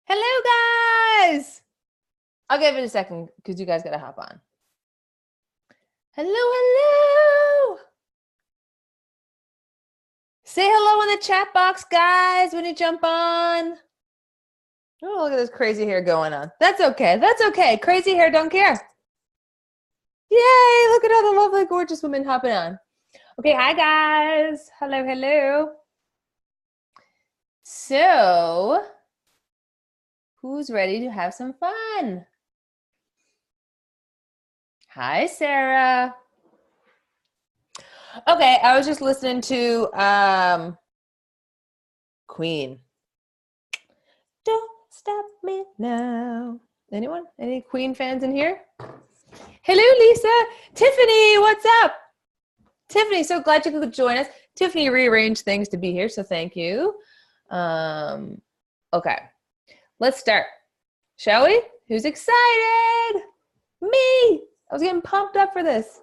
Hello, guys. I'll give it a second because you guys got to hop on. Hello, hello. Say hello in the chat box, guys, when you jump on. Oh, look at this crazy hair going on. That's okay. That's okay. Crazy hair, don't care. Yay, look at all the lovely, gorgeous women hopping on. Okay, hi, guys. Hello, hello. So, who's ready to have some fun? Hi, Sarah. Okay, I was just listening to Queen. Don't stop me now. Anyone? Any Queen fans in here? Hello, Lisa. Tiffany, what's up? Tiffany, so glad you could join us. Tiffany rearranged things to be here, so thank you. Okay, let's start. Shall we? Who's excited? Me. I was getting pumped up for this.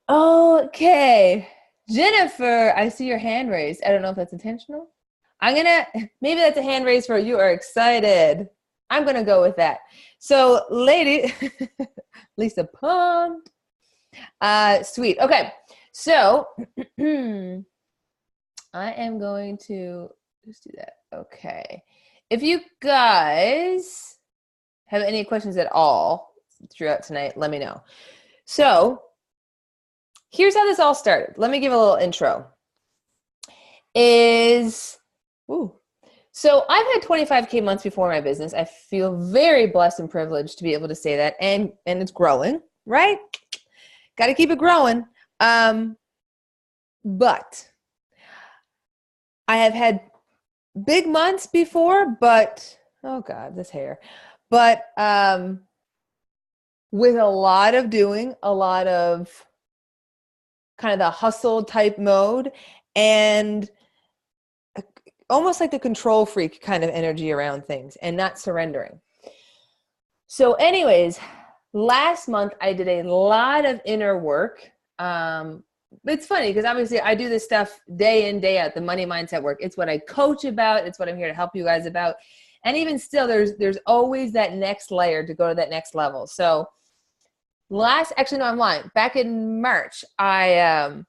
Okay. Jennifer, I see your hand raised. I don't know if that's intentional. Maybe that's a hand raise for you are excited. I'm going to go with that. So, lady, Lisa pumped. Sweet. Okay. So, I am going to just do that. Okay. If you guys have any questions at all throughout tonight, let me know. So, here's how this all started. Let me give a little intro. So I've had 25K months before my business. I feel very blessed and privileged to be able to say that. And it's growing, right? Got to keep it growing. But I have had big months before, but, oh God, this hair. But with a lot of doing, a lot of kind of the hustle type mode, and almost like the control freak kind of energy around things and not surrendering. So anyways, last month I did a lot of inner work. It's funny because obviously I do this stuff day in, day out, the money mindset work. It's what I coach about. It's what I'm here to help you guys about. And even still, there's always that next layer to go to that next level. So I'm lying. Back in March, I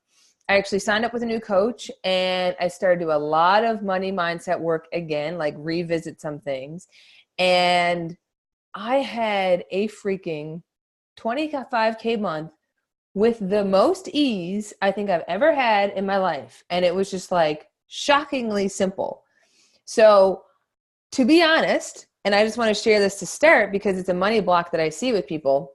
actually signed up with a new coach and I started to do a lot of money mindset work again, like revisit some things. And I had a freaking 25K month with the most ease I think I've ever had in my life. And it was just like shockingly simple. So to be honest, and I just want to share this to start because it's a money block that I see with people,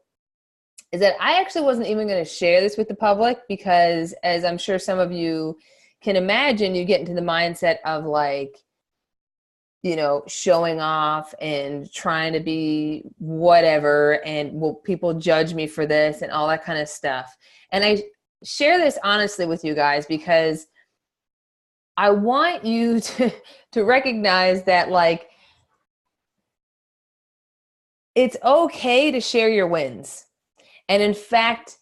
is that I actually wasn't even going to share this with the public because, as I'm sure some of you can imagine, you get into the mindset of like, you know, showing off and trying to be whatever, and will people judge me for this and all that kind of stuff. And I share this honestly with you guys because I want you to recognize that, like, it's okay to share your wins. And in fact,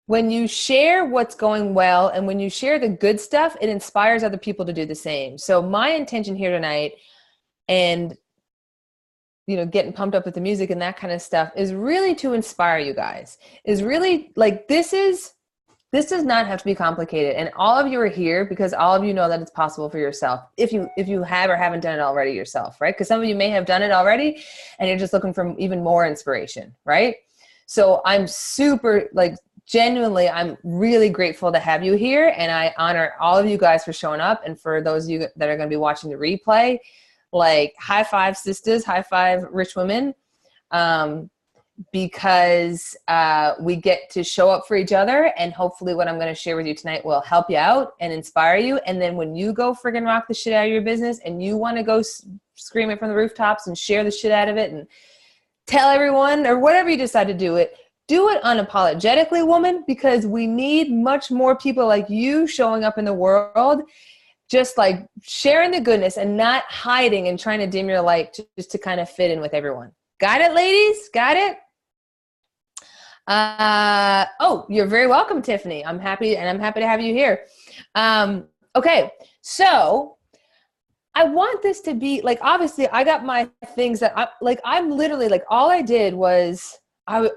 when you share what's going well and when you share the good stuff, it inspires other people to do the same. So my intention here tonight, and you know, getting pumped up with the music and that kind of stuff, is really to inspire you guys. Is really like, this does not have to be complicated. And all of you are here because all of you know that it's possible for yourself. If you have or haven't done it already yourself, right? Because some of you may have done it already and you're just looking for even more inspiration, right? So I'm super, like, genuinely, I'm really grateful to have you here, and I honor all of you guys for showing up. And for those of you that are going to be watching the replay, like, high five, sisters, high five, rich women, because we get to show up for each other, and hopefully what I'm going to share with you tonight will help you out and inspire you. And then when you go friggin' rock the shit out of your business and you want to go scream it from the rooftops and share the shit out of it and tell everyone, or whatever you decide to do it unapologetically, woman, because we need much more people like you showing up in the world, just like sharing the goodness and not hiding and trying to dim your light just to kind of fit in with everyone. Got it, ladies? Got it? Oh, you're very welcome, Tiffany. I'm happy to have you here. Okay, so I want this to be like, obviously I got my things that I'm literally like, all I did was I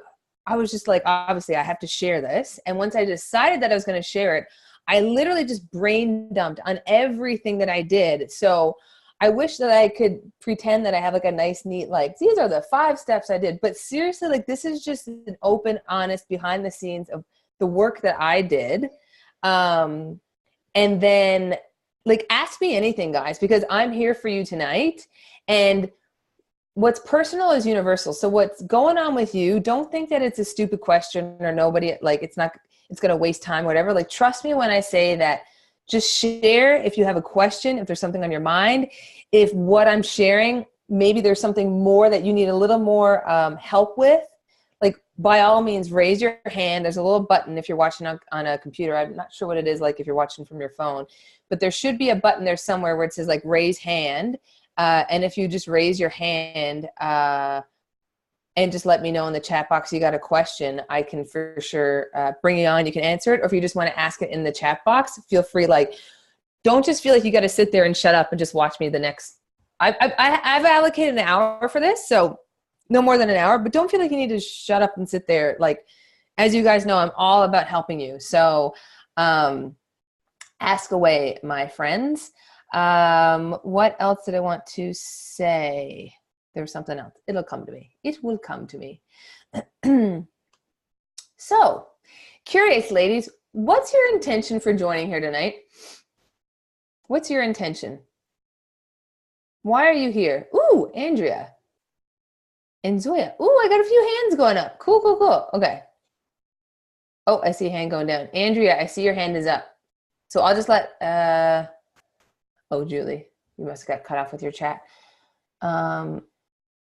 was just like, obviously I have to share this. And once I decided that I was going to share it, I literally just brain dumped on everything that I did. So I wish that I could pretend that I have like a nice, neat, like, these are the 5 steps I did. But seriously, like, this is just an open, honest, behind the scenes of the work that I did. And then, like, ask me anything, guys, because I'm here for you tonight. And what's personal is universal. So what's going on with you, don't think that it's a stupid question or nobody, like, it's going to waste time, whatever. Like, trust me when I say that, just share if you have a question, if there's something on your mind, if what I'm sharing, maybe there's something more that you need a little more help with, like, by all means, raise your hand. There's a little button if you're watching on a computer. I'm not sure what it is like if you're watching from your phone, but there should be a button there somewhere where it says like raise hand. And if you just raise your hand and just let me know in the chat box you got a question, I can for sure bring you on. You can answer it. Or if you just want to ask it in the chat box, feel free. Like, don't just feel like you got to sit there and shut up and just watch me the next. I've allocated an hour for this, so no more than an hour, but don't feel like you need to shut up and sit there. Like, as you guys know, I'm all about helping you. So ask away, my friends. What else did I want to say? There was something else. It'll come to me. It will come to me. So, curious ladies, what's your intention for joining here tonight? What's your intention? Why are you here? Ooh, Andrea. And Zoya. Ooh, I got a few hands going up. Cool, cool, cool. Okay. Oh, I see a hand going down. Andrea, I see your hand is up. So I'll just let, oh, Julie, you must have got cut off with your chat.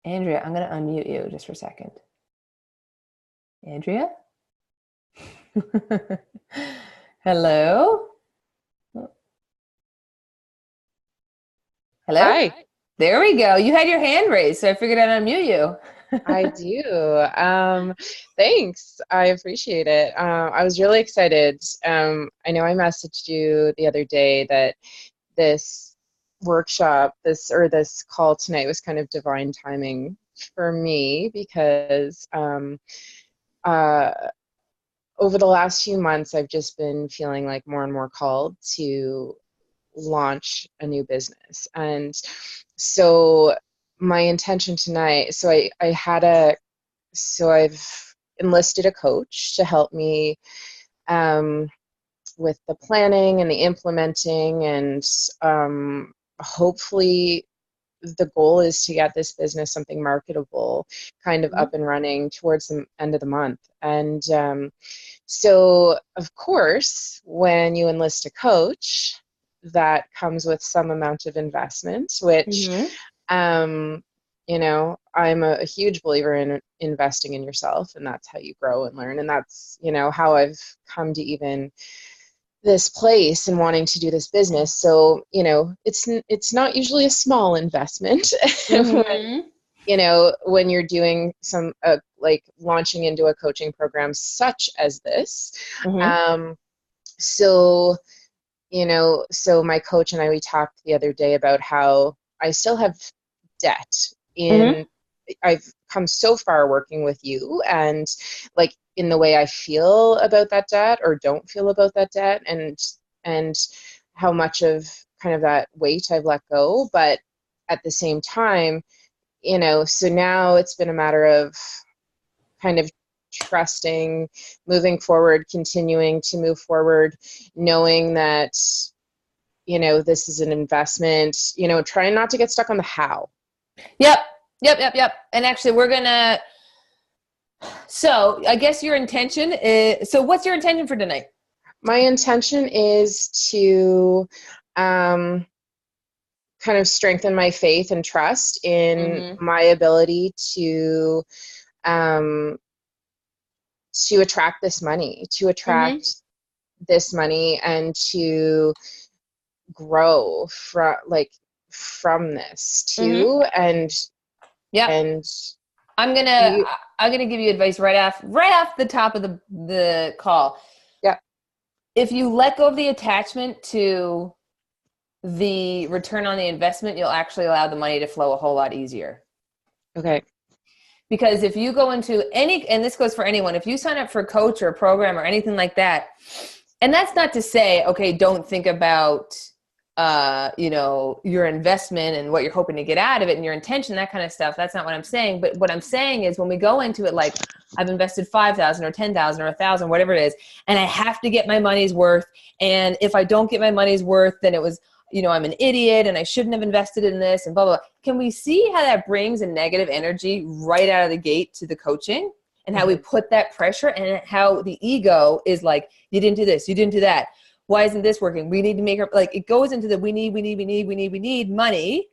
Andrea, I'm going to unmute you just for a second. Andrea? Hello? Hello? Hi. There we go. You had your hand raised, so I figured I'd unmute you. I do. Thanks. I appreciate it. I was really excited. I know I messaged you the other day that this workshop, this call tonight was kind of divine timing for me because over the last few months, I've just been feeling like more and more called to launch a new business. And so my intention tonight, I've enlisted a coach to help me with the planning and the implementing, and hopefully the goal is to get this business something marketable, kind of up and running towards the end of the month. And so, of course, when you enlist a coach, that comes with some amount of investment, which you know, I'm a huge believer in investing in yourself, and that's how you grow and learn. And that's, you know, how I've come to even this place and wanting to do this business. So, you know, it's not usually a small investment when, you know, when you're doing some like launching into a coaching program such as this. So, you know, so my coach and I, we talked the other day about how I still have debt in, I've come so far working with you, and like in the way I feel about that debt or don't feel about that debt, and how much of kind of that weight I've let go. But at the same time, you know, so now it's been a matter of kind of trusting, moving forward, continuing to move forward, knowing that, you know, this is an investment, you know, trying not to get stuck on the how. Yep. And actually, so I guess your intention is, so what's your intention for tonight? My intention is to kind of strengthen my faith and trust in my ability to attract this money, this money, and to grow from this too. And I'm gonna give you advice right off the top of the call. Yeah. If you let go of the attachment to the return on the investment, you'll actually allow the money to flow a whole lot easier. Okay. Because if you go into any, and this goes for anyone, if you sign up for a coach or a program or anything like that, and that's not to say, okay, don't think about, your investment and what you're hoping to get out of it and your intention, that kind of stuff. That's not what I'm saying. But what I'm saying is when we go into it, like I've invested 5,000 or 10,000 or 1,000, whatever it is, and I have to get my money's worth. And if I don't get my money's worth, then it was, I'm an idiot and I shouldn't have invested in this and blah, blah, blah. Can we see how that brings a negative energy right out of the gate to the coaching and how we put that pressure and how the ego is like, you didn't do this, you didn't do that. Why isn't this working? We need to make her, like, it goes into the we need money,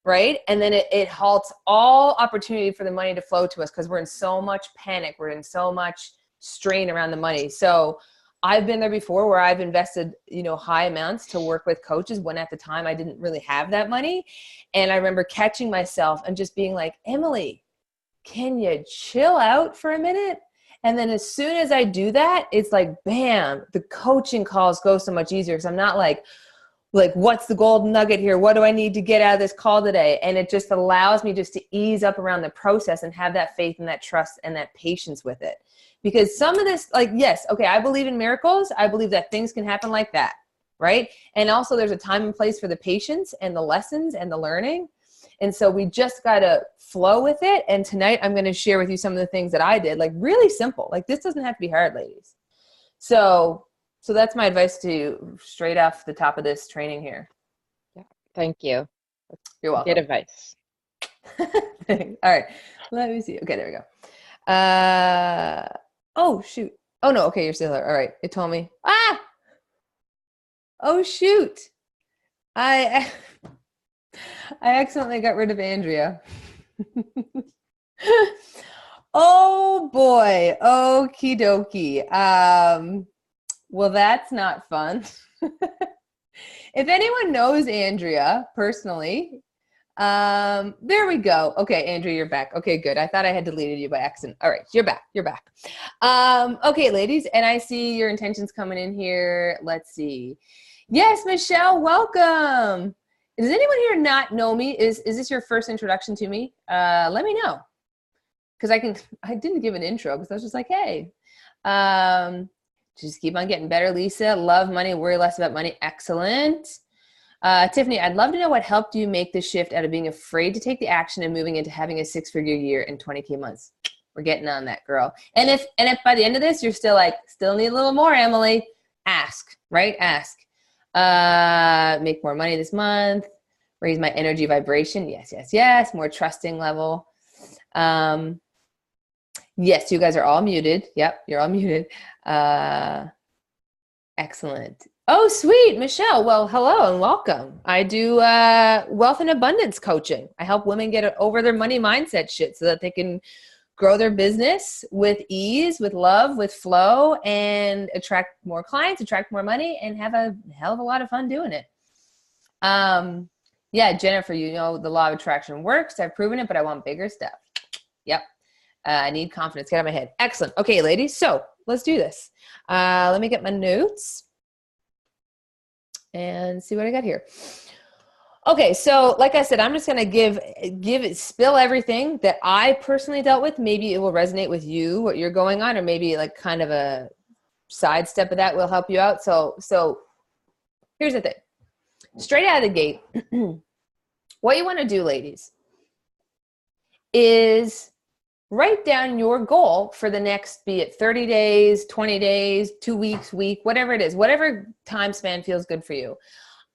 right? And then it halts all opportunity for the money to flow to us because we're in so much panic. We're in so much strain around the money. So I've been there before where I've invested, high amounts to work with coaches when at the time I didn't really have that money. And I remember catching myself and just being like, Emily, can you chill out for a minute? And then as soon as I do that, it's like, bam, the coaching calls go so much easier because I'm not like, what's the golden nugget here? What do I need to get out of this call today? And it just allows me just to ease up around the process and have that faith and that trust and that patience with it. Because some of this, yes, okay, I believe in miracles. I believe that things can happen like that, right? And also there's a time and place for the patience and the lessons and the learning. And so we just got to flow with it. And tonight I'm going to share with you some of the things that I did, really simple. This doesn't have to be hard, ladies. So that's my advice to you straight off the top of this training here. Yeah, thank you. You're welcome. Good advice. All right, let me see. Okay, there we go. Oh, shoot. Oh, no. Okay, you're still there. All right. It told me. Oh, shoot. I accidentally got rid of Andrea. Oh, boy. Okie dokie. Well, that's not fun. If anyone knows Andrea personally, there we go. Okay, Andrea, you're back. Okay, good. I thought I had deleted you by accident. All right, you're back. You're back. Okay, ladies, and I see your intentions coming in here. Let's see. Yes, Michelle, welcome. Does anyone here not know me? Is this your first introduction to me? Let me know. Because I didn't give an intro because I was just like, hey. Just keep on getting better, Lisa. Love money, worry less about money. Excellent. Tiffany, I'd love to know what helped you make the shift out of being afraid to take the action and moving into having a 6-figure year in 20K months. We're getting on that, girl. And if by the end of this, you're still need a little more, Emily, ask, right? Ask. Make more money this month. Raise my energy vibration. Yes. More trusting level. Yes, you guys are all muted. Yep, you're all muted. Excellent. Oh, sweet, Michelle. Well, hello and welcome. I do wealth and abundance coaching. I help women get over their money mindset shit so that they can grow their business with ease, with love, with flow, and attract more clients, attract more money, and have a hell of a lot of fun doing it. Yeah, Jennifer, the law of attraction works. I've proven it, but I want bigger stuff. Yep. I need confidence. Get out of my head. Excellent. Okay, ladies. So let's do this. Let me get my notes and see what I got here. Okay, so like I said, I'm just going to spill everything that I personally dealt with. Maybe it will resonate with you, what you're going on, or maybe kind of a sidestep of that will help you out. So here's the thing. Straight out of the gate, what you want to do, ladies, is write down your goal for the next, be it 30 days, 20 days, 2 weeks, week, whatever it is, whatever time span feels good for you.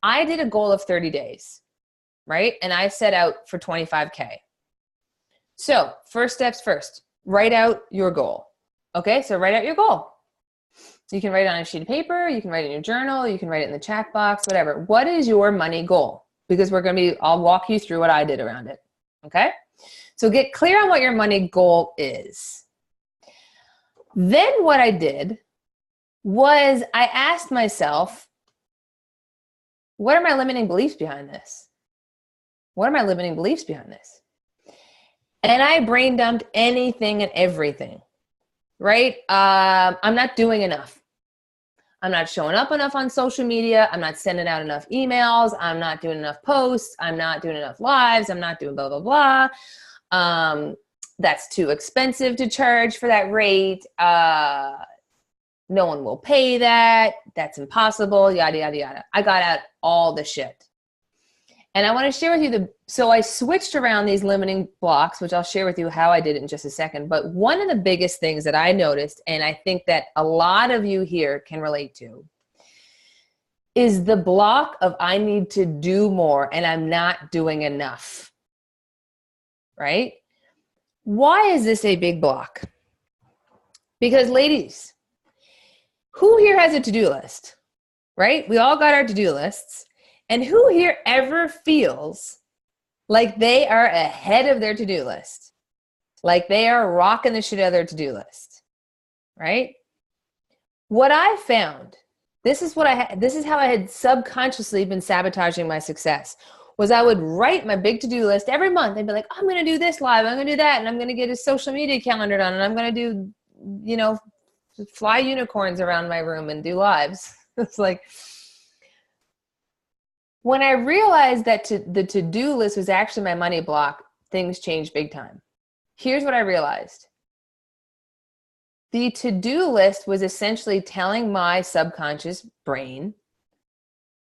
I did a goal of 30 days, right? And I set out for 25K. So first steps first, write out your goal. Okay, so write out your goal. You can write it on a sheet of paper, you can write it in your journal, you can write it in the chat box, whatever. What is your money goal? Because I'll walk you through what I did around it. Okay? So get clear on what your money goal is. Then what I did was I asked myself, what are my limiting beliefs behind this? What are my limiting beliefs behind this? And I brain dumped anything and everything, right? I'm not doing enough. I'm not showing up enough on social media. I'm not sending out enough emails. I'm not doing enough posts. I'm not doing enough lives. I'm not doing blah, blah, blah. That's too expensive to charge for that rate. No one will pay that. That's impossible. Yada, yada, yada. I got out all the shit. And I want to share with you so I switched around these limiting blocks, which I'll share with you how I did it in just a second. But one of the biggest things that I noticed, and I think that a lot of you here can relate to, is the block of I need to do more and I'm not doing enough, right? Why is this a big block? Because ladies, who here has a to-do list, right? We all got our to-do lists. And who here ever feels like they are ahead of their to-do list? Like they are rocking the shit out of their to-do list, right? What I found, this is how I had subconsciously been sabotaging my success, was I would write my big to-do list every month. I'd be like, I'm going to do this live, I'm going to do that, and I'm going to get a social media calendar done, and I'm going to do, fly unicorns around my room and do lives. It's like, when I realized that the to-do list was actually my money block, things changed big time. Here's what I realized. The to-do list was essentially telling my subconscious brain,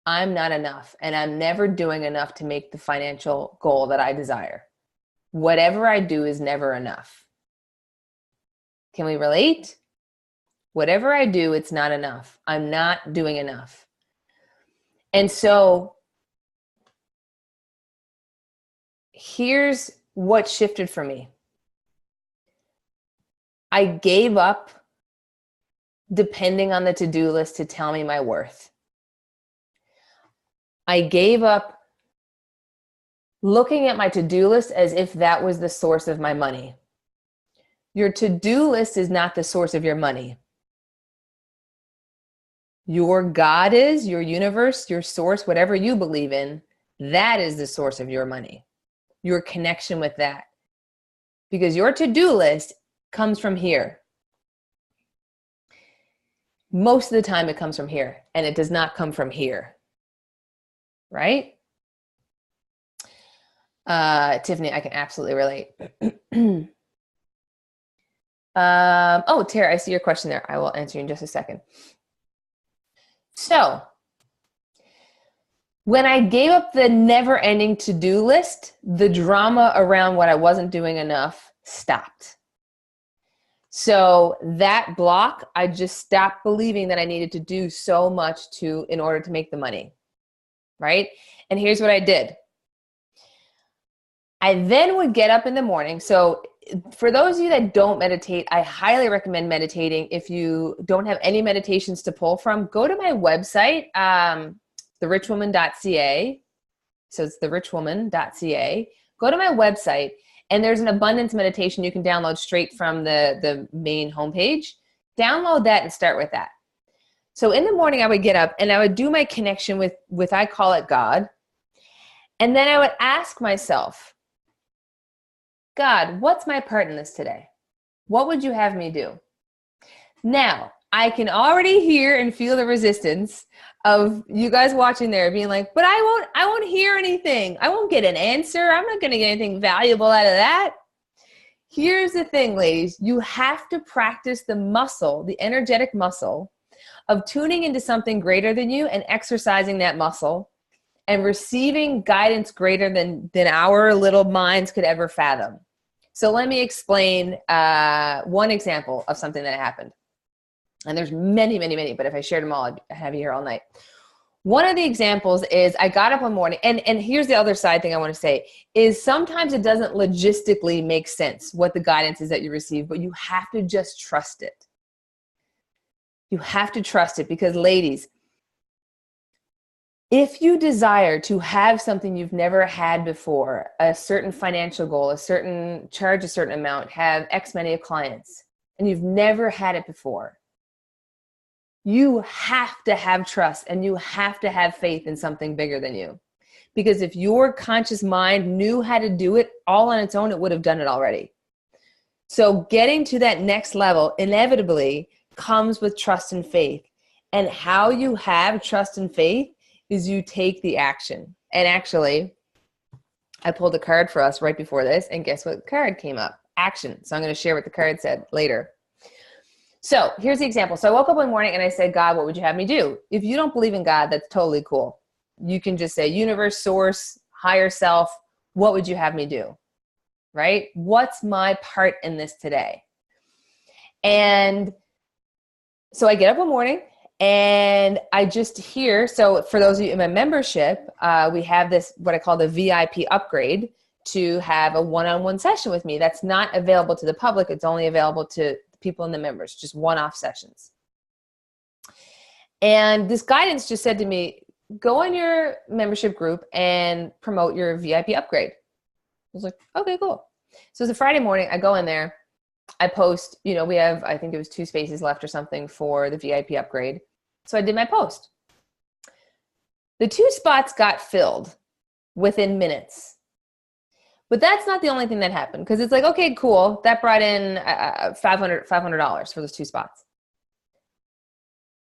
I'm not enough and I'm never doing enough to make the financial goal that I desire. Whatever I do is never enough. Can we relate? Whatever I do, it's not enough. I'm not doing enough. And so here's what shifted for me. I gave up depending on the to-do list to tell me my worth. I gave up looking at my to-do list as if that was the source of my money. Your to-do list is not the source of your money. Your God is, your universe, your source, whatever you believe in, that is the source of your money. Your connection with that. Because your to-do list comes from here. Most of the time it comes from here, and it does not come from here. Right? Tiffany, I can absolutely relate. Tara, I see your question there. I will answer you in just a second. So, when I gave up the never-ending to-do list, the drama around what I wasn't doing enough stopped. So that block, I just stopped believing that I needed to do so much in order to make the money, right? And here's what I did. I then would get up in the morning. So for those of you that don't meditate, I highly recommend meditating. If you don't have any meditations to pull from, go to my website, therichwoman.ca. So it's therichwoman.ca. Go to my website, and there's an abundance meditation you can download straight from the main homepage. Download that and start with that. So in the morning, I would get up and I would do my connection with I call it God. And then I would ask myself, God, what's my part in this today? What would you have me do? Now, I can already hear and feel the resistance of you guys watching there being like, but I won't hear anything. I won't get an answer. I'm not going to get anything valuable out of that. Here's the thing, ladies. You have to practice the muscle, the energetic muscle of tuning into something greater than you and exercising that muscle and receiving guidance greater than our little minds could ever fathom. So let me explain one example of something that happened. And there's many, many, many, but if I shared them all, I'd have you here all night. One of the examples is I got up one morning, and here's the other side thing I want to say, is sometimes it doesn't logistically make sense what the guidance is that you receive, but you have to just trust it. You have to trust it because, ladies, if you desire to have something you've never had before, a certain financial goal, charge a certain amount, have X many of clients, and you've never had it before, you have to have trust and you have to have faith in something bigger than you. Because if your conscious mind knew how to do it all on its own, it would have done it already. So getting to that next level inevitably comes with trust and faith. And how you have trust and faith is you take the action. And actually, I pulled a card for us right before this, and guess what card came up? Action. So I'm going to share what the card said later. So here's the example. So I woke up one morning and I said, God, what would you have me do? If you don't believe in God, that's totally cool. You can just say universe, source, higher self. What would you have me do? Right? What's my part in this today? And so I get up one morning and I just hear, so for those of you in my membership, we have this, what I call the VIP upgrade, to have a one-on-one session with me. That's not available to the public. It's only available to people in the members, just one-off sessions. And this guidance just said to me, go in your membership group and promote your VIP upgrade. I was like, okay, cool. So it's a Friday morning. I go in there. I post, we have, I think it was 2 spaces left or something for the VIP upgrade. So I did my post. The 2 spots got filled within minutes. But that's not the only thing that happened, because it's like, okay, cool. That brought in $500 for those 2 spots.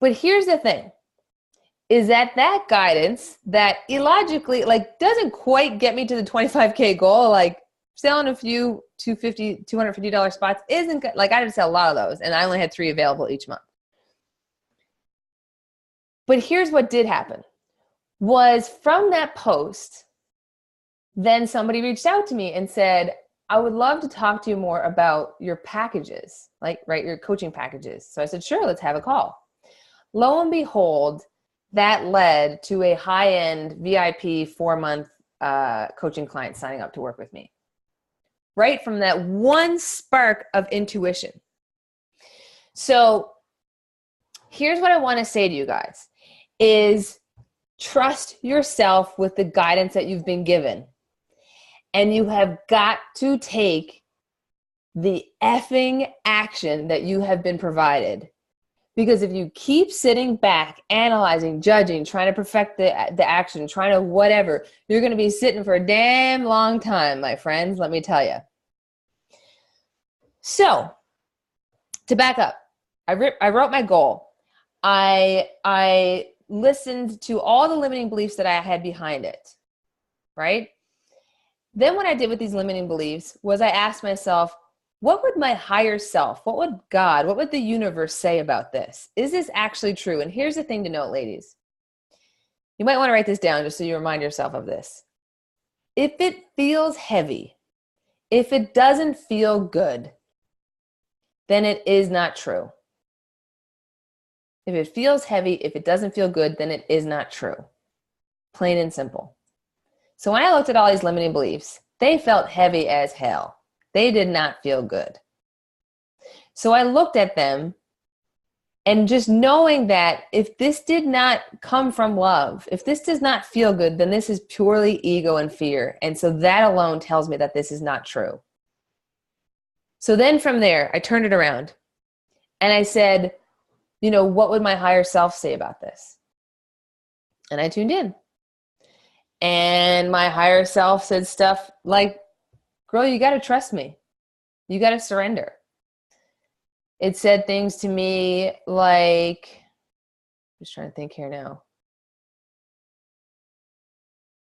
But here's the thing, is that guidance that illogically, doesn't quite get me to the 25K goal, selling a few $250 spots isn't good. I had to sell a lot of those, and I only had 3 available each month. But here's what did happen, was from that post, then somebody reached out to me and said, I would love to talk to you more about your packages, your coaching packages. So I said, sure, let's have a call. Lo and behold, that led to a high-end VIP 4-month coaching client signing up to work with me. Right from that one spark of intuition. So here's what I want to say to you guys is trust yourself with the guidance that you've been given. And you have got to take the effing action that you have been provided. Because if you keep sitting back, analyzing, judging, trying to perfect the action, trying to whatever, you're going to be sitting for a damn long time, my friends, let me tell you. So, to back up, I wrote my goal. I listened to all the limiting beliefs that I had behind it, right? Then what I did with these limiting beliefs was I asked myself, what would my higher self, what would God, what would the universe say about this? Is this actually true? And here's the thing to note, ladies. You might want to write this down just so you remind yourself of this. If it feels heavy, if it doesn't feel good, then it is not true. If it feels heavy, if it doesn't feel good, then it is not true. Plain and simple. So when I looked at all these limiting beliefs, they felt heavy as hell. They did not feel good. So I looked at them, and just knowing that if this did not come from love, if this does not feel good, then this is purely ego and fear. And so that alone tells me that this is not true. So then from there, I turned it around and I said, what would my higher self say about this? And I tuned in. And my higher self said stuff like, girl, you got to trust me. You got to surrender. It said things to me like, I'm just trying to think here now.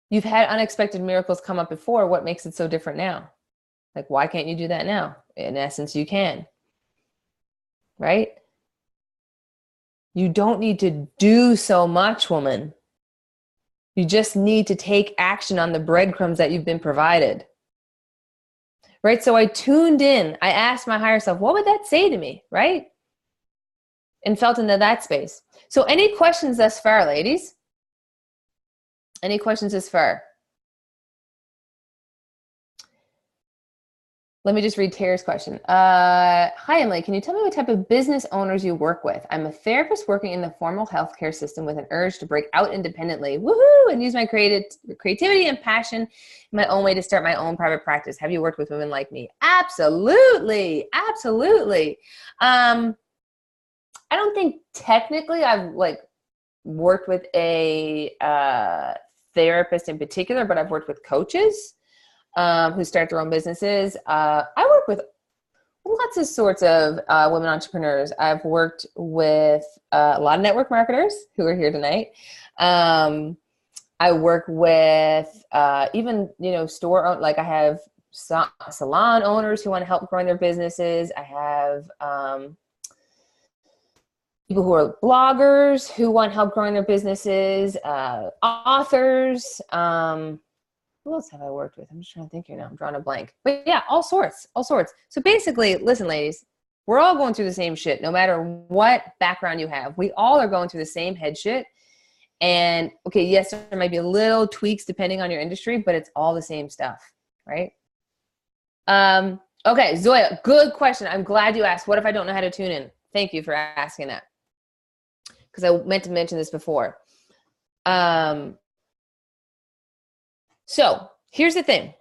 You've had unexpected miracles come up before. What makes it so different now? Why can't you do that now? In essence, you can. Right? You don't need to do so much, woman. You just need to take action on the breadcrumbs that you've been provided. Right? So I tuned in. I asked my higher self, what would that say to me? Right? And felt into that space. So any questions thus far, ladies? Any questions thus far? Let me just read Tara's question. Hi, Emily. Can you tell me what type of business owners you work with? I'm a therapist working in the formal healthcare system with an urge to break out independently, woohoo, and use my creativity and passion in my own way to start my own private practice. Have you worked with women like me? Absolutely. Absolutely. I don't think technically I've worked with a therapist in particular, but I've worked with coaches who start their own businesses. I work with Lots of sorts of women entrepreneurs. I've worked with a lot of network marketers who are here tonight. I work with even, like I have salon owners who want to help growing their businesses. I have people who are bloggers who want help growing their businesses, authors. Who else have I worked with? I'm just trying to think here now. I'm drawing a blank. But yeah, all sorts. So basically, listen, ladies, we're all going through the same shit, no matter what background you have. We all are going through the same head shit. And okay, yes, there might be little tweaks depending on your industry, but it's all the same stuff, right? Okay, Zoya, good question. I'm glad you asked. What if I don't know how to tune in? Thank you for asking that. Because I meant to mention this before. So here's the thing.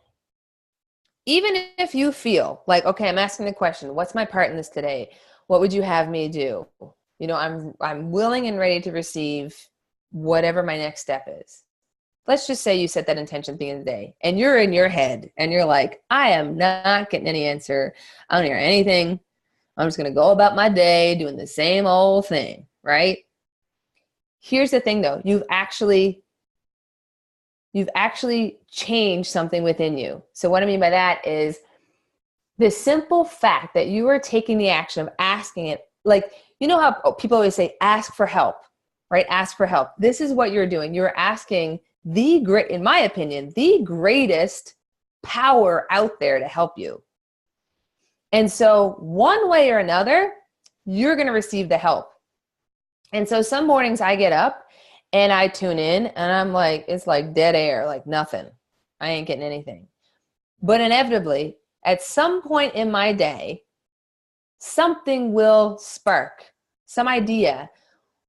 Even if you feel like, okay, I'm asking the question, what's my part in this today? What would you have me do? I'm willing and ready to receive whatever my next step is. Let's just say you set that intention at the beginning of the day and you're in your head and you're like, I am not getting any answer. I don't hear anything. I'm just going to go about my day doing the same old thing, right? Here's the thing though. You've actually changed something within you. So what I mean by that is the simple fact that you are taking the action of asking it, like, you know how people always say, ask for help, right? Ask for help. This is what you're doing. You're asking in my opinion, the greatest power out there to help you. And so one way or another, you're going to receive the help. And so some mornings I get up and I tune in and I'm like, it's like dead air, like nothing. I ain't getting anything. But inevitably, at some point in my day, something will spark, some idea,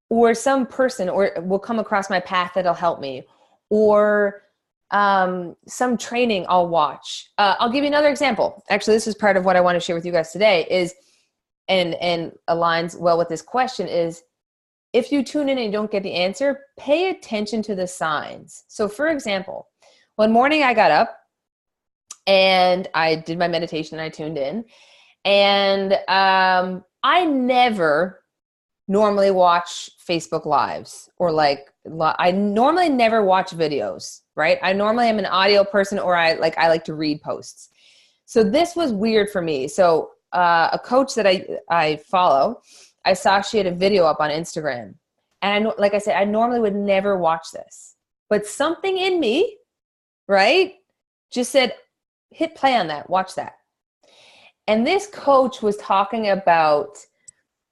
or some person or will come across my path that'll help me, or some training I'll watch. I'll give you another example. Actually, this is part of what I want to share with you guys today is, and aligns well with this question is, if you tune in and you don't get the answer, pay attention to the signs. So for example, one morning I got up and I did my meditation and I tuned in, and I never normally watch Facebook Lives or I normally never watch videos, right? I normally am an audio person, or I like to read posts. So this was weird for me. So a coach that I follow, I saw she had a video up on Instagram, and like I said, I normally would never watch this, but something in me, right, just said, hit play on that, watch that. And this coach was talking about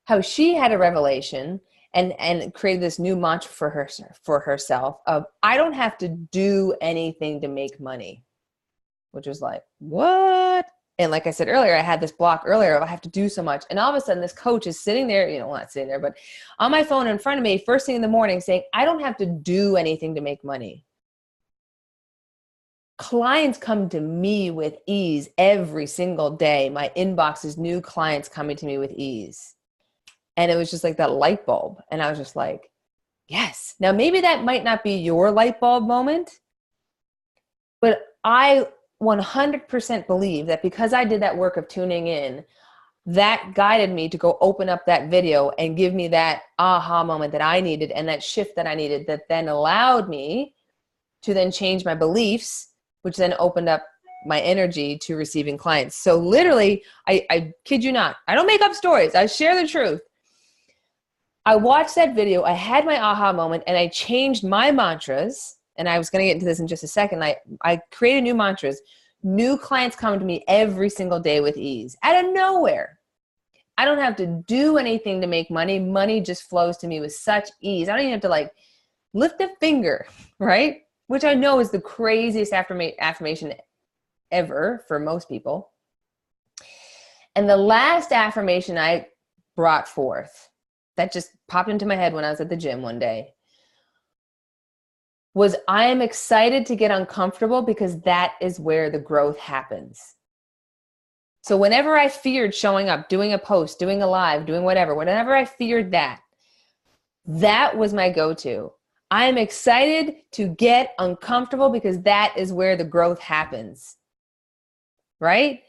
how she had a revelation and created this new mantra for herself of, I don't have to do anything to make money, which was like, what? And like I said earlier, I had this block earlier of I have to do so much. And all of a sudden this coach is sitting there, well, not sitting there, but on my phone in front of me, first thing in the morning, saying, I don't have to do anything to make money. Clients come to me with ease every single day. My inbox is new clients coming to me with ease. And it was just like that light bulb. And I was just like, yes. Now, maybe that might not be your light bulb moment, but I 100% believe that because I did that work of tuning in, that guided me to go open up that video and give me that aha moment that I needed and that shift that I needed, that then allowed me to then change my beliefs, which then opened up my energy to receiving clients. So literally, I kid you not, I don't make up stories. I share the truth. I watched that video, I had my aha moment, and I changed my mantras. And I was going to get into this in just a second. I created new mantras. New clients come to me every single day with ease, out of nowhere. I don't have to do anything to make money. Money just flows to me with such ease. I don't even have to lift a finger, right? Which I know is the craziest affirmation ever for most people. And the last affirmation I brought forth that just popped into my head when I was at the gym one day was, I am excited to get uncomfortable because that is where the growth happens. So whenever I feared showing up, doing a post, doing a live, doing whatever, whenever I feared that was my go-to. I am excited to get uncomfortable because that is where the growth happens. Right?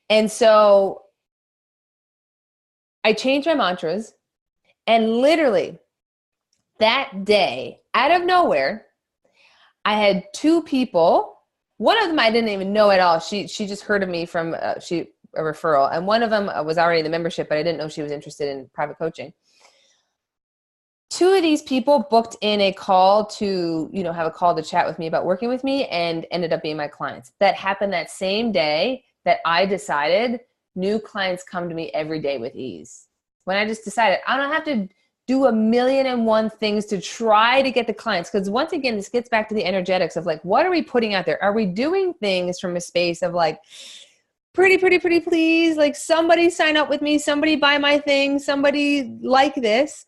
And so I changed my mantras, and literally that day, out of nowhere, I had two people. One of them I didn't even know at all. She just heard of me from a referral, and one of them was already in the membership, but I didn't know she was interested in private coaching. Two of these people booked in a call to, have a call to chat with me about working with me, and ended up being my clients. That happened that same day that I decided new clients come to me every day with ease. When I just decided I don't have to do 1,000,001 things to try to get the clients. Because once again, this gets back to the energetics of like, what are we putting out there? Are we doing things from a space of like, pretty, please, like somebody sign up with me, somebody buy my thing, somebody like this?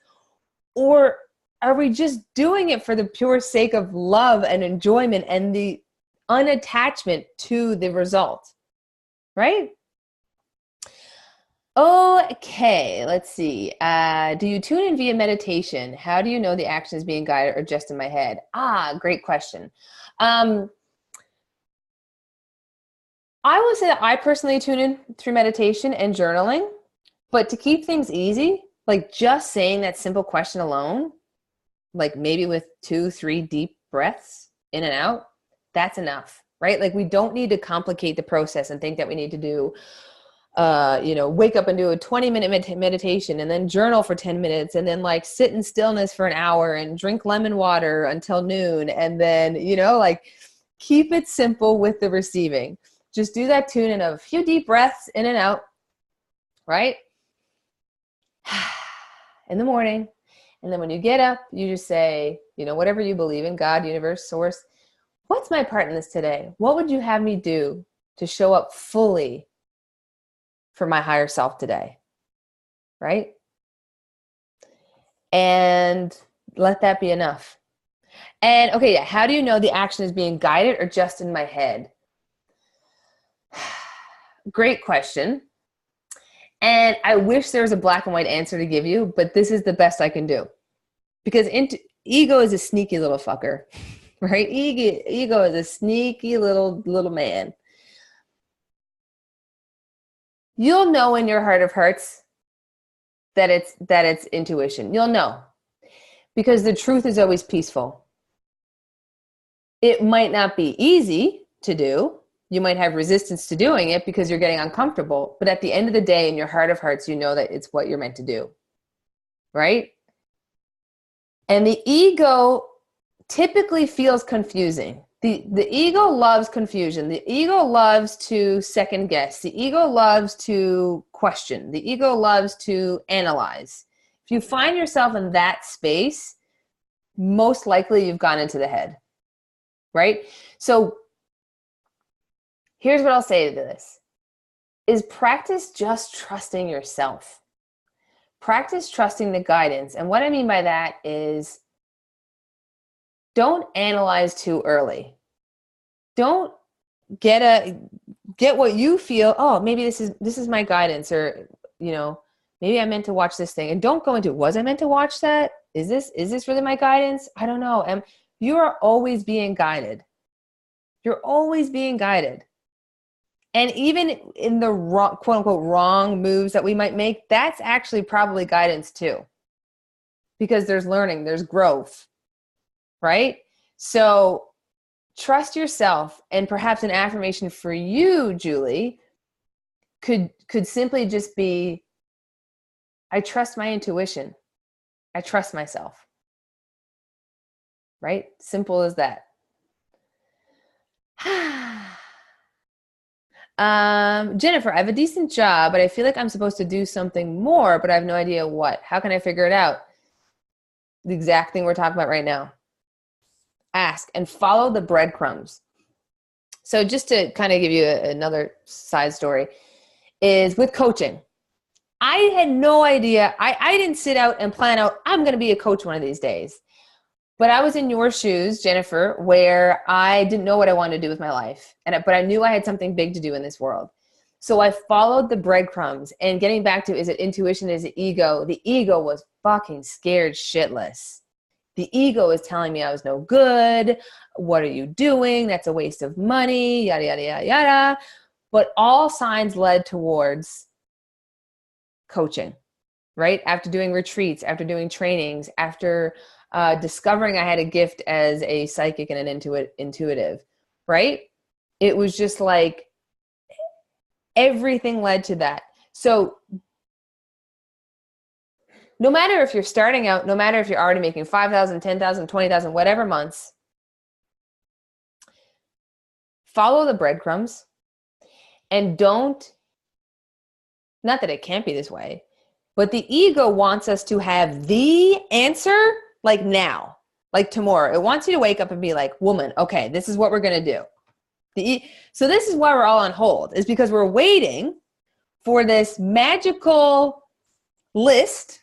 Or are we just doing it for the pure sake of love and enjoyment and the unattachment to the result? Right? Okay, let's see. Do you tune in via meditation? How do you know the action is being guided or just in my head? Great question. I would say that I personally tune in through meditation and journaling, but to keep things easy, like just saying that simple question alone, like maybe with 2-3 deep breaths in and out, that's enough, right? Like we don't need to complicate the process and think that we need to do wake up and do a 20-minute meditation and then journal for 10 minutes and then like sit in stillness for an hour and drink lemon water until noon. And then, like keep it simple with the receiving. Just do that tune in of a few deep breaths in and out, right? In the morning. And then when you get up, you just say, whatever you believe in, God, universe, source, what's my part in this today? What would you have me do to show up fully for my higher self today, right? And let that be enough. And okay, how do you know the action is being guided or just in my head? Great question. And I wish there was a black and white answer to give you, but this is the best I can do. Because ego is a sneaky little fucker, right? Ego is a sneaky little man. You'll know in your heart of hearts that it's intuition. You'll know because the truth is always peaceful. It might not be easy to do. You might have resistance to doing it because you're getting uncomfortable. But at the end of the day, in your heart of hearts, you know that it's what you're meant to do, right? And the ego typically feels confusing. The ego loves confusion. The ego loves to second guess. The ego loves to question. The ego loves to analyze. If you find yourself in that space, most likely you've gone into the head, right? So here's what I'll say to this, is practice just trusting yourself. Practice trusting the guidance. And what I mean by that is don't analyze too early. Don't get what you feel, oh, maybe this is my guidance, or maybe I meant to watch this thing. And don't go into, was I meant to watch that? Is this really my guidance? I don't know. And you are always being guided. You're always being guided. And even in the wrong, quote unquote, wrong moves that we might make, that's actually probably guidance too. Because there's learning, there's growth, right? So trust yourself. And perhaps an affirmation for you, Julie, could simply just be, I trust my intuition. I trust myself. Right? Simple as that. Jennifer, I have a decent job, but I feel like I'm supposed to do something more, but I have no idea what. How can I figure it out? The exact thing we're talking about right now. Ask and follow the breadcrumbs. So just to kind of give you another side story is with coaching. I had no idea. I didn't sit out and plan out, I'm going to be a coach one of these days. But I was in your shoes, Jennifer, where I didn't know what I wanted to do with my life. But I knew I had something big to do in this world. So I followed the breadcrumbs. And getting back to, is it intuition, is it ego? The ego was fucking scared shitless. The ego is telling me I was no good. What are you doing? That's a waste of money, yada, yada, yada, yada. But all signs led towards coaching. right? After doing retreats, after doing trainings, after discovering I had a gift as a psychic and an intuitive, right? It was just like everything led to that. So no matter if you're starting out, no matter if you're already making 5,000, 10,000, 20,000, whatever months, follow the breadcrumbs and don't, not that it can't be this way, but the ego wants us to have the answer like now, like tomorrow. It wants you to wake up and be like, woman, okay, this is what we're going to do. So this is why we're all on hold, is because we're waiting for this magical list,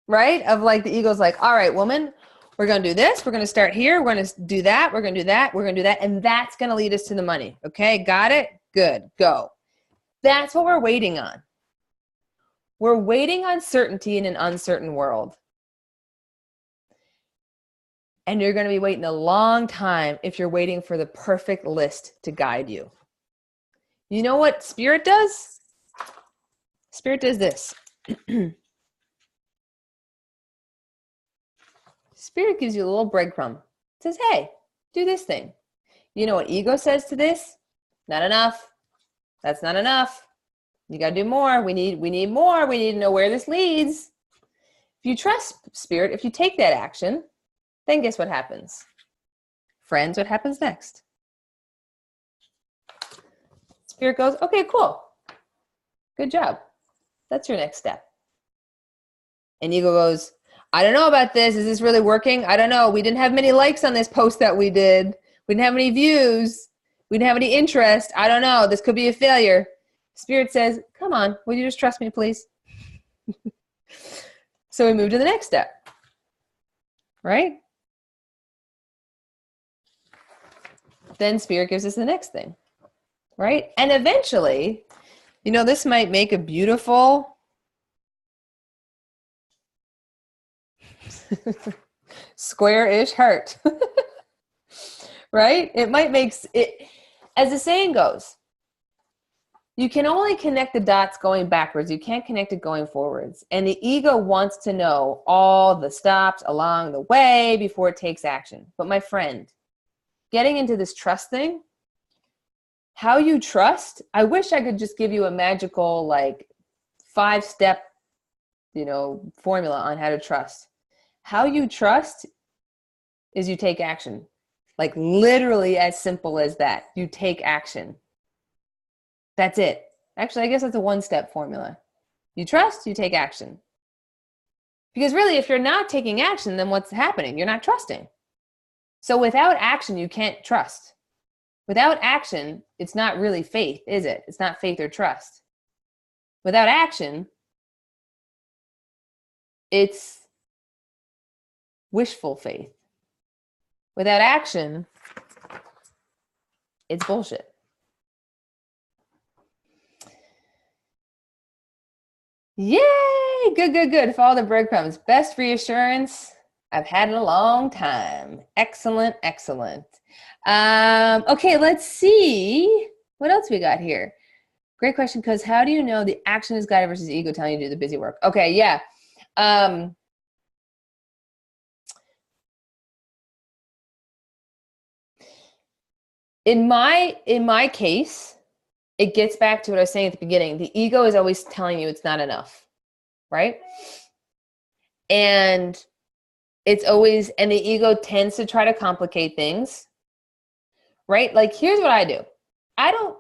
right? Of like the ego's like, all right, woman, we're going to do this. We're going to start here. We're going to do that. We're going to do that. We're going to do that. And that's going to lead us to the money. Okay. Got it? Good. Go. That's what we're waiting on. We're waiting on certainty in an uncertain world. And you're going to be waiting a long time if you're waiting for the perfect list to guide you. You know what Spirit does? Spirit does this. Spirit gives you a little breadcrumb. It says, hey, do this thing. You know what ego says to this? Not enough. That's not enough. You got to do more. We need more. We need to know where this leads. If you trust Spirit, if you take that action, then guess what happens? Friends, what happens next? Spirit goes, okay, cool. Good job. That's your next step. And ego goes, I don't know about this. Is this really working? I don't know. We didn't have many likes on this post that we did. We didn't have any views. We didn't have any interest. I don't know. This could be a failure. Spirit says, come on, will you just trust me, please? So we move to the next step, right? Then Spirit gives us the next thing, right? And eventually, you know, this might make a beautiful square-ish heart, right? It might make it, as the saying goes, you can only connect the dots going backwards. You can't connect it going forwards. And the ego wants to know all the stops along the way before it takes action. But my friend, getting into this trust thing, how you trust, I wish I could just give you a magical, like 5-step, you know, formula on how to trust. How you trust is you take action. Like literally as simple as that. You take action. That's it. Actually, I guess that's a 1-step formula. You trust, you take action. Because really, if you're not taking action, then what's happening? You're not trusting. So without action, you can't trust. Without action, it's not really faith, is it? It's not faith or trust. Without action, it's wishful faith. Without action, it's bullshit. Yay! Good, good, good. Follow the breadcrumbs. Best reassurance I've had in a long time. Excellent, excellent. Okay, let's see. What else we got here? Great question, because how do you know the action is guided versus ego telling you to do the busy work? Okay, yeah. In my case, it gets back to what I was saying at the beginning. The ego is always telling you it's not enough, right? And it's always, and the ego tends to try to complicate things, right? Like, here's what I do. I don't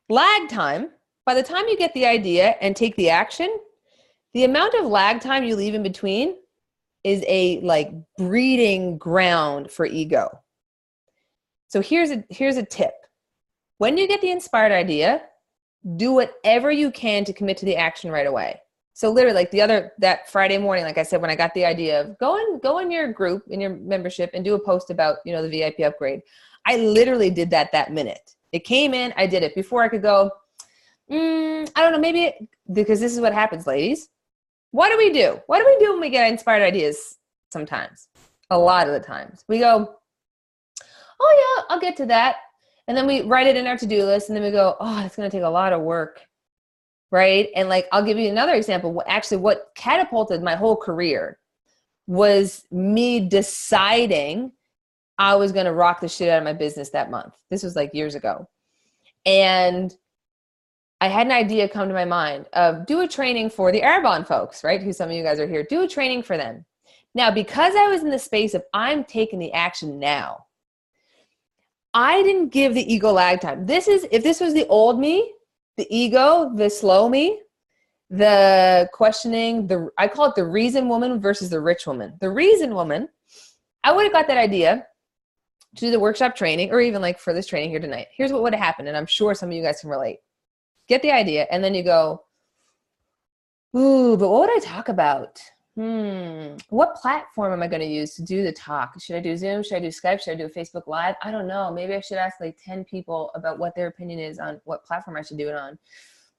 lag time. By the time you get the idea and take the action, the amount of lag time you leave in between is a like breeding ground for ego. So here's a tip. When you get the inspired idea, do whatever you can to commit to the action right away. So literally, like that Friday morning, like I said, when I got the idea of go in your group, in your membership, and do a post about, you know, the VIP upgrade. I literally did that minute. It came in, I did it before I could go, I don't know, maybe, because this is what happens, ladies. What do we do? What do we do when we get inspired ideas sometimes? A lot of the times. We go, oh yeah, I'll get to that. And then we write it in our to-do list, and then we go, oh, it's going to take a lot of work. right? And like, I'll give you another example. Actually, what catapulted my whole career was me deciding I was going to rock the shit out of my business that month. This was like years ago. And I had an idea come to my mind of do a training for the Arbonne folks, right? Who some of you guys are here. Do a training for them. Now, because I was in the space of I'm taking the action now, I didn't give the ego lag time. If this was the old me, the ego, the slow me, the questioning, I call it the reason woman versus the rich woman. The reason woman, I would have got that idea to do the workshop training, or even like for this training here tonight. Here's what would have happened, and I'm sure some of you guys can relate. Get the idea, and then you go, ooh, but what would I talk about? What platform am I going to use to do the talk? Should I do Zoom? Should I do Skype? Should I do a Facebook Live? I don't know. Maybe I should ask like 10 people about what their opinion is on what platform I should do it on.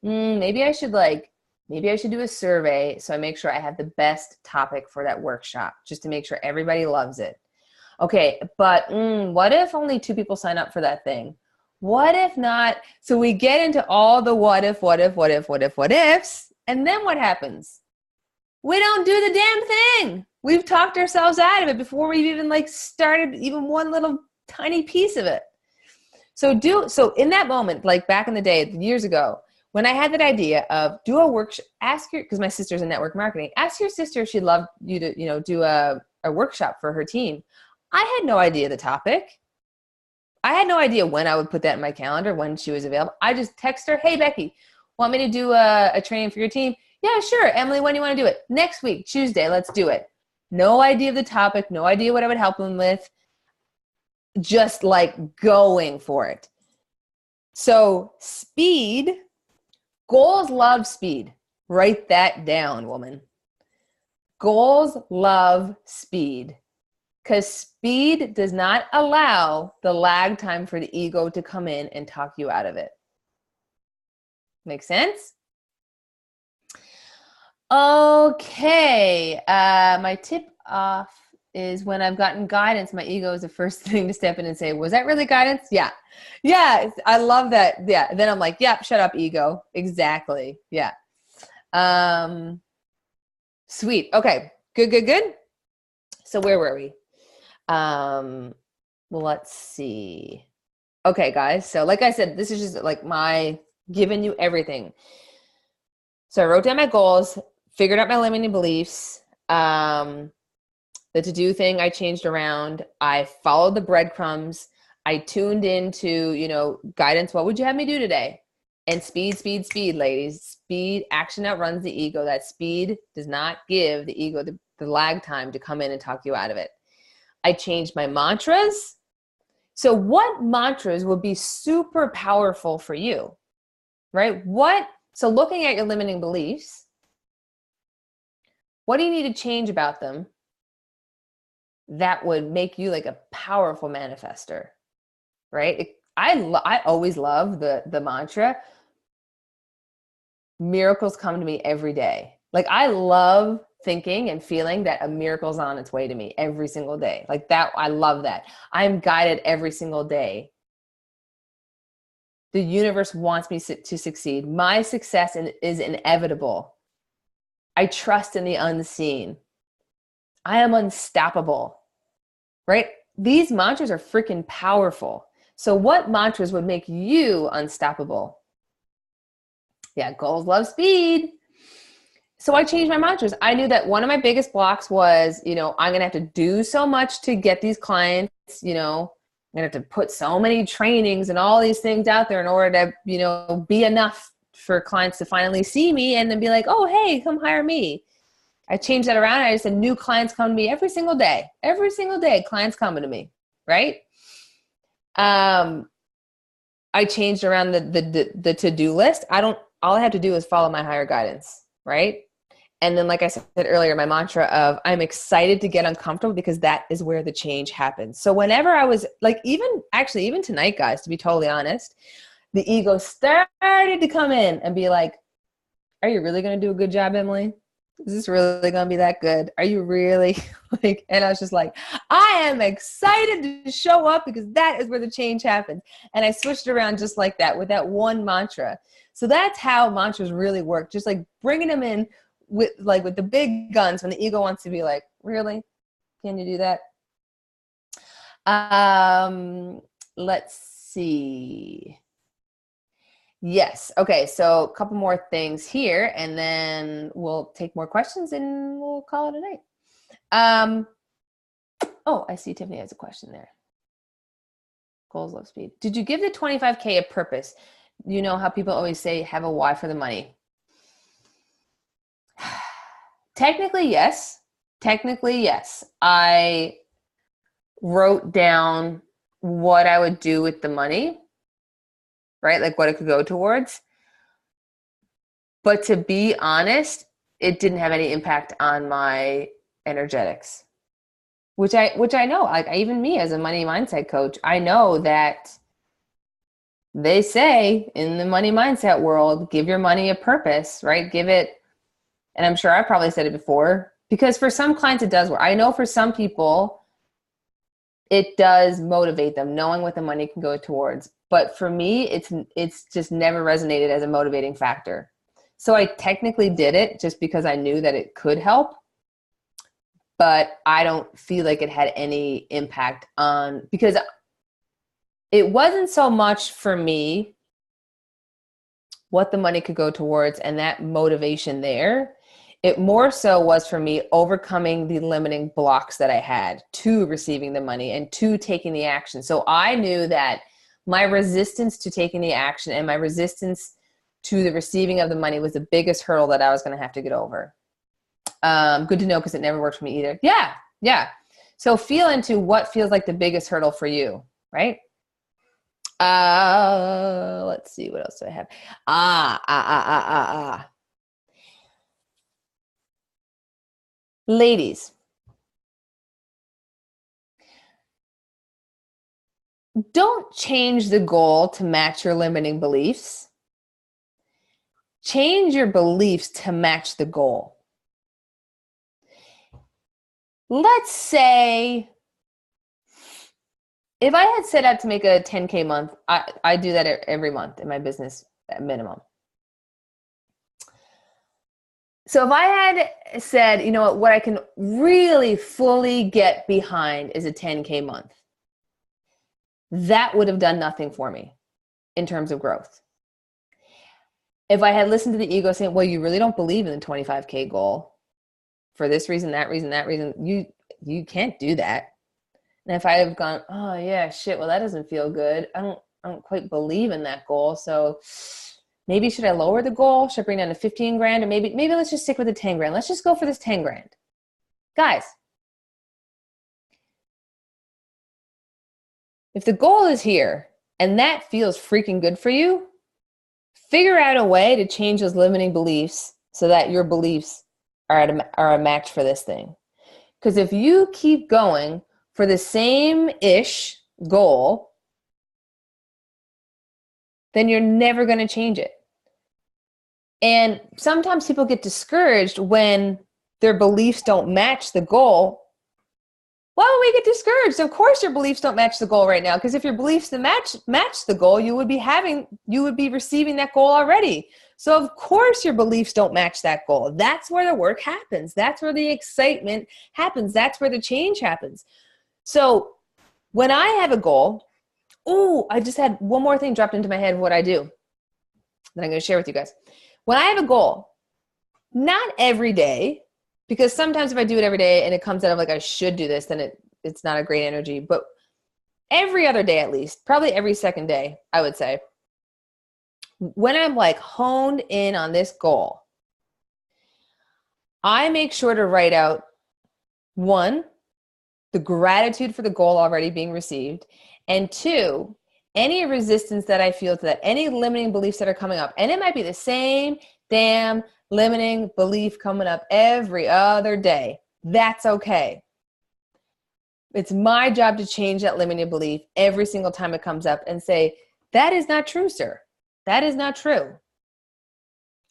Maybe I should do a survey so I make sure I have the best topic for that workshop, just to make sure everybody loves it. Okay, but what if only 2 people sign up for that thing? What if not? So we get into all the what ifs, and then what happens? We don't do the damn thing. We've talked ourselves out of it before we've even like started even one little tiny piece of it. So in that moment, like back in the day, years ago, when I had that idea of do a workshop, because my sister's in network marketing, ask your sister if she'd love you to, do a workshop for her team. I had no idea the topic. I had no idea when I would put that in my calendar, when she was available. I just text her, hey, Becky, want me to do a training for your team? Yeah, sure. Emily, when do you want to do it? Next week, Tuesday, let's do it. No idea of the topic, no idea what I would help them with. Just like going for it. So speed, goals love speed. Write that down, woman. Goals love speed. Because speed does not allow the lag time for the ego to come in and talk you out of it. Make sense? Okay. My tip off is when I've gotten guidance, my ego is the first thing to step in and say, was that really guidance? Yeah. Yeah. I love that. Yeah. Then I'm like, yep, shut up, ego. Exactly. Yeah. Sweet. Okay. Good. So where were we? Let's see. Okay, guys. So like I said, this is just like my giving you everything. So I wrote down my goals, figured out my limiting beliefs. The to-do thing I changed around. I followed the breadcrumbs. I tuned into, guidance. What would you have me do today? And speed, ladies. Speed, action outruns the ego. That speed does not give the ego the lag time to come in and talk you out of it. I changed my mantras. So what mantras would be super powerful for you, right? So looking at your limiting beliefs, what do you need to change about them that would make you like a powerful manifester, right? I always love the mantra, miracles come to me every day. Like I love thinking and feeling that a miracle's on its way to me every single day. Like that, I love that. I'm guided every single day. The universe wants me to succeed. My success is inevitable. I trust in the unseen. I am unstoppable, right? These mantras are freaking powerful. So what mantras would make you unstoppable? Yeah, goals love speed. So I changed my mantras. I knew that one of my biggest blocks was, I'm going to have to do so much to get these clients, I'm going to have to put so many trainings and all these things out there in order to, be enough for clients to finally see me and then be like, oh, hey, come hire me. I changed that around. I just said new clients come to me every single day. Every single day, clients coming to me, right? I changed around the to-do list. All I have to do is follow my higher guidance, right? And then, like I said earlier, my mantra of I'm excited to get uncomfortable because that is where the change happens. So whenever I was like, even tonight, guys, to be totally honest, the ego started to come in and be like, are you really going to do a good job, Emily? Is this really going to be that good? Are you really like, and I was just like, I am excited to show up because that is where the change happens. And I switched around just like that with that one mantra. So that's how mantras really work. Just like bringing them in with the big guns when the ego wants to be like, really? Can you do that? Let's see. Yes. Okay. So a couple more things here, and then we'll take more questions and we'll call it a night. Oh, I see Tiffany has a question there. Goals, love, speed. Did you give the 25K a purpose? You know how people always say, have a why for the money. Technically, yes. Technically, yes. I wrote down what I would do with the money, right? Like what it could go towards. But to be honest, it didn't have any impact on my energetics, which I know, like even me as a money mindset coach, I know that they say in the money mindset world, give your money a purpose, right? Give it, and I'm sure I probably said it before, because for some clients it does work. I know for some people it does motivate them knowing what the money can go towards. But for me, it's just never resonated as a motivating factor. So I technically did it just because I knew that it could help, but I don't feel like it had any impact on, because it wasn't so much for me what the money could go towards and that motivation there. It more so was for me overcoming the limiting blocks that I had to receiving the money and to taking the action. So I knew that my resistance to taking the action and my resistance to the receiving of the money was the biggest hurdle that I was going to have to get over. Good to know, because it never worked for me either. Yeah. So feel into what feels like the biggest hurdle for you, right? Let's see, what else do I have? Ladies, don't change the goal to match your limiting beliefs. Change your beliefs to match the goal. Let's say if I had set out to make a 10K month, I do that every month in my business at minimum. So if I had said, you know what I can really fully get behind is a 10K month, that would have done nothing for me in terms of growth. If I had listened to the ego saying, well, you really don't believe in the 25K goal for this reason, that reason, you can't do that. And if I have gone, oh yeah, shit, well, that doesn't feel good. I don't quite believe in that goal. So maybe should I lower the goal? Should I bring down to 15 grand? Or maybe let's just stick with the 10 grand. Let's just go for this 10 grand. Guys, if the goal is here and that feels freaking good for you, figure out a way to change those limiting beliefs so that your beliefs are a match for this thing. Because if you keep going for the same-ish goal, then you're never going to change it. And sometimes people get discouraged when their beliefs don't match the goal. Why would we get discouraged? Of course your beliefs don't match the goal right now, because if your beliefs match the goal, you would be receiving that goal already. So of course your beliefs don't match that goal. That's where the work happens. That's where the excitement happens. That's where the change happens. So when I have a goal, I just had one more thing dropped into my head of what I do that I'm going to share with you guys. When I have a goal, not every day, because sometimes if I do it every day and it comes out of like I should do this, then it's not a great energy. But every other day at least, probably every second day, I would say, when I'm like honed in on this goal, I make sure to write out, one, the gratitude for the goal already being received, and two, any resistance that I feel to that, any limiting beliefs that are coming up. And it might be the same damn limiting belief coming up every other day. That's okay. It's my job to change that limiting belief every single time it comes up and say, that is not true, sir. That is not true.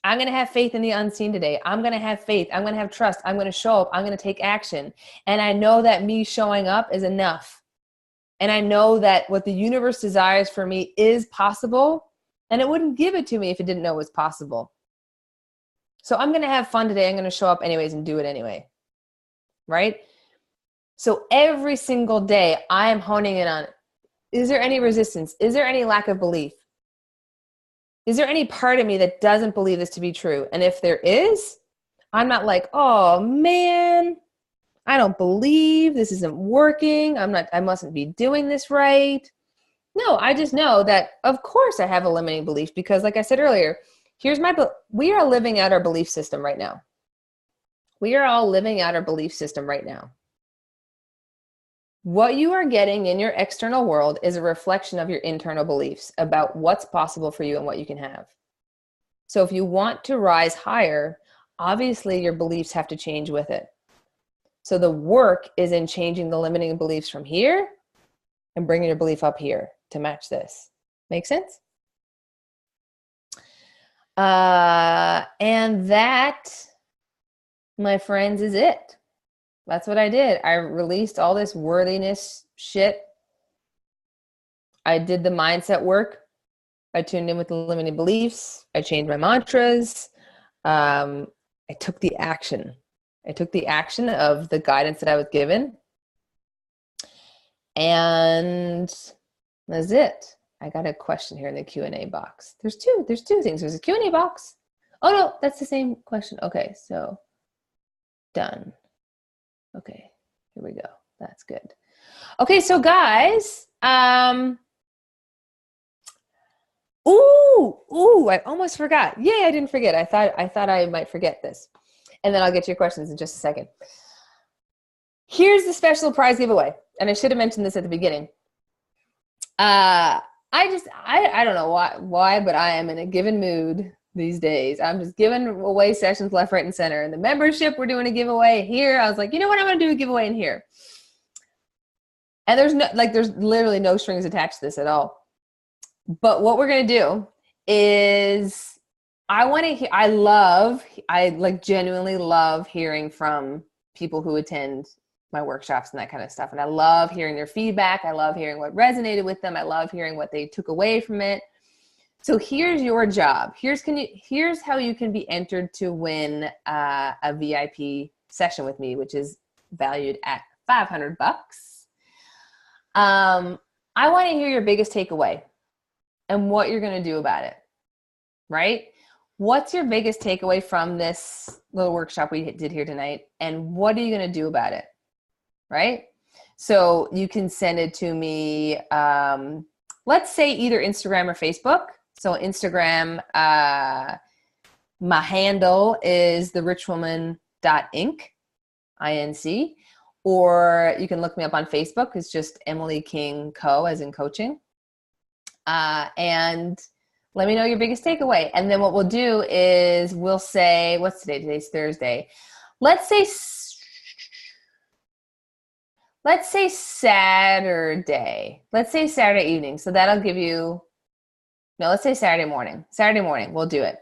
I'm going to have faith in the unseen today. I'm going to have faith. I'm going to have trust. I'm going to show up. I'm going to take action. And I know that me showing up is enough. And I know that what the universe desires for me is possible, and it wouldn't give it to me if it didn't know it was possible. So I'm going to have fun today. I'm going to show up anyways and do it anyway. Right? So every single day I am honing in on, is there any resistance? Is there any lack of belief? Is there any part of me that doesn't believe this to be true? And if there is, I'm not like, oh man, I don't believe this isn't working. I mustn't be doing this right. No, I just know that of course I have a limiting belief because like I said earlier, we are living out our belief system right now. We are all living out our belief system right now. What you are getting in your external world is a reflection of your internal beliefs about what's possible for you and what you can have. So if you want to rise higher, obviously your beliefs have to change with it. So the work is in changing the limiting beliefs from here and bringing your belief up here to match this. Make sense? And that, my friends, is it. That's what I did. I released all this worthiness shit. I did the mindset work. I tuned in with the limiting beliefs. I changed my mantras. I took the action. I took the action of the guidance that I was given. And that's it. I got a question here in the Q&A box. There's two things. There's a Q&A box. Oh no, that's the same question. Okay, so done. Okay, here we go. That's good. Okay, so guys, I almost forgot. Yay, I didn't forget. I thought I might forget this. And then I'll get to your questions in just a second. Here's the special prize giveaway. And I should have mentioned this at the beginning. I don't know why, but I am in a given mood these days. I'm just giving away sessions left, right, and center. And the membership, we're doing a giveaway here. I was like, you know what? I'm going to do a giveaway in here. And there's literally no strings attached to this at all. But what we're going to do is I genuinely love hearing from people who attend my workshops and that kind of stuff. And I love hearing their feedback. I love hearing what resonated with them. I love hearing what they took away from it. So here's your job. Here's how you can be entered to win a VIP session with me, which is valued at $500. I want to hear your biggest takeaway and what you're going to do about it, right? What's your biggest takeaway from this little workshop we did here tonight? And what are you going to do about it, right? So you can send it to me, let's say either Instagram or Facebook. So Instagram, my handle is therichwoman.inc, INC, or you can look me up on Facebook. It's just Emily King Co, as in coaching. And let me know your biggest takeaway. And then what we'll do is we'll say, what's today? Today's Thursday. Let's say Saturday. Let's say Saturday evening. So that'll give you, no, let's say Saturday morning. Saturday morning, we'll do it.